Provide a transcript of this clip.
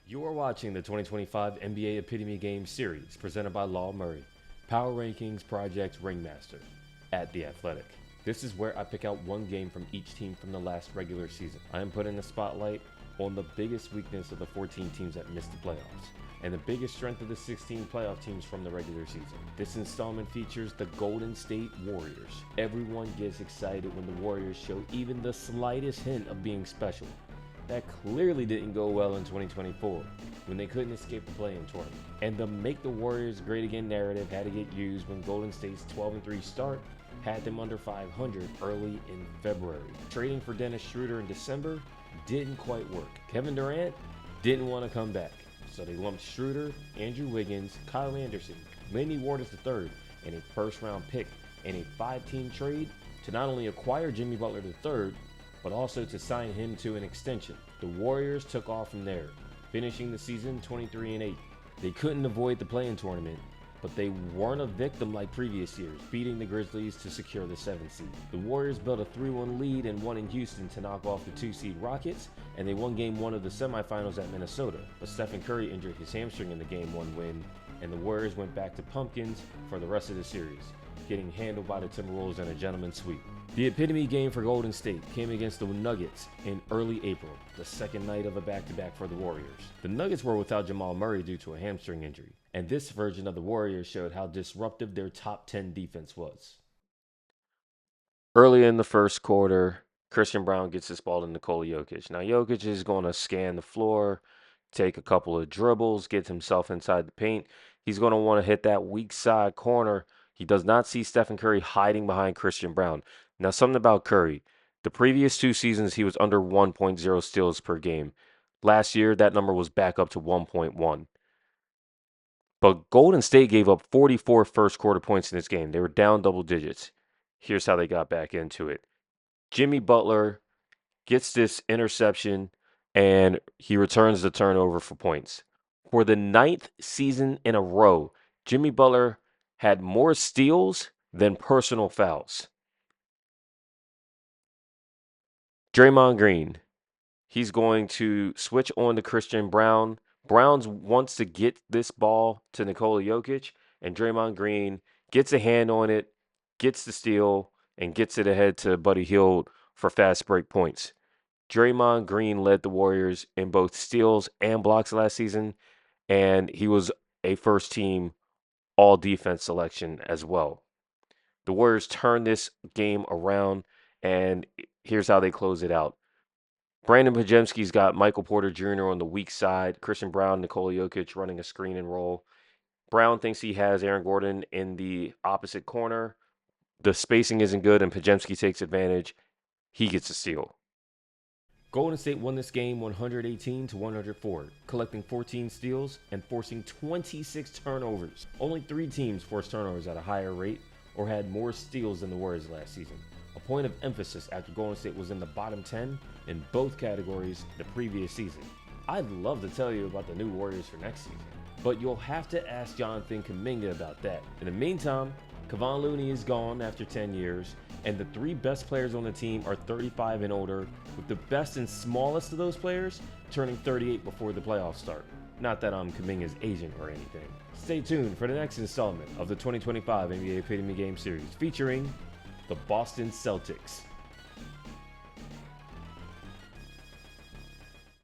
You are watching the 2025 NBA Epitome Game Series presented by Law Murray, Power Rankings Project Ringmaster, at The Athletic. This is where I pick out one game from each team from the last regular season. I am putting the spotlight on the biggest weakness of the 14 teams that missed the playoffs, and the biggest strength of the 16 playoff teams from the regular season. This installment features the Golden State Warriors. Everyone gets excited when the Warriors show even the slightest hint of being special. That clearly didn't go well in 2024 when they couldn't escape the play-in tournament. And the Make the Warriors Great Again narrative had to get used when Golden State's 12-3 start had them under 500 early in February. Trading for Dennis Schroeder in December didn't quite work. Kevin Durant didn't want to come back, so they lumped Schroeder, Andrew Wiggins, Kyle Anderson, Lindy Waters III, and a first-round pick in a 5-team trade to not only acquire Jimmy Butler III, but also to sign him to an extension. The Warriors took off from there, finishing the season 23-8. They couldn't avoid the play-in tournament, but they weren't a victim like previous years, beating the Grizzlies to secure the 7th seed. The Warriors built a 3-1 lead and won in Houston to knock off the 2-seed Rockets, and they won Game 1 of the semifinals at Minnesota. But Stephen Curry injured his hamstring in the Game 1 win, and the Warriors went back to pumpkins for the rest of the series, getting handled by the Timberwolves in a gentleman's sweep. The epitome game for Golden State came against the Nuggets in early April, the second night of a back-to-back for the Warriors. The Nuggets were without Jamal Murray due to a hamstring injury, and this version of the Warriors showed how disruptive their top 10 defense was. Early in the first quarter, Christian Brown gets this ball to Nikola Jokic. Now Jokic is going to scan the floor, take a couple of dribbles, get himself inside the paint. He's going to want to hit that weak side corner. He does not see Stephen Curry hiding behind Christian Brown. Now, something about Curry. The previous 2 seasons, he was under 1.0 steals per game. Last year, that number was back up to 1.1. But Golden State gave up 44 first quarter points in this game. They were down double digits. Here's how they got back into it. Jimmy Butler gets this interception, and he returns the turnover for points. For the 9th season in a row, Jimmy Butler had more steals than personal fouls. Draymond Green, he's going to switch on to Christian Brown. Brown wants to get this ball to Nikola Jokic, and Draymond Green gets a hand on it, gets the steal, and gets it ahead to Buddy Hield for fast break points. Draymond Green led the Warriors in both steals and blocks last season, and he was a first-team all-defense selection as well. The Warriors turned this game around, and here's how they close it out. Brandon Podziemski's got Michael Porter Jr. on the weak side, Christian Brown, Nikola Jokic running a screen and roll. Brown thinks he has Aaron Gordon in the opposite corner. The spacing isn't good, and Podziemski takes advantage. He gets a steal. Golden State won this game 118-104, collecting 14 steals and forcing 26 turnovers. Only 3 teams forced turnovers at a higher rate or had more steals than the Warriors last season. A point of emphasis after Golden State was in the bottom 10 in both categories the previous season. I'd love to tell you about the new Warriors for next season, but you'll have to ask Jonathan Kuminga about that. In the meantime, Kevon Looney is gone after 10 years, and the 3 best players on the team are 35 and older, with the best and smallest of those players turning 38 before the playoffs start. Not that I'm Kuminga's agent or anything. Stay tuned for the next installment of the 2025 NBA Epitome Game Series featuring the Boston Celtics.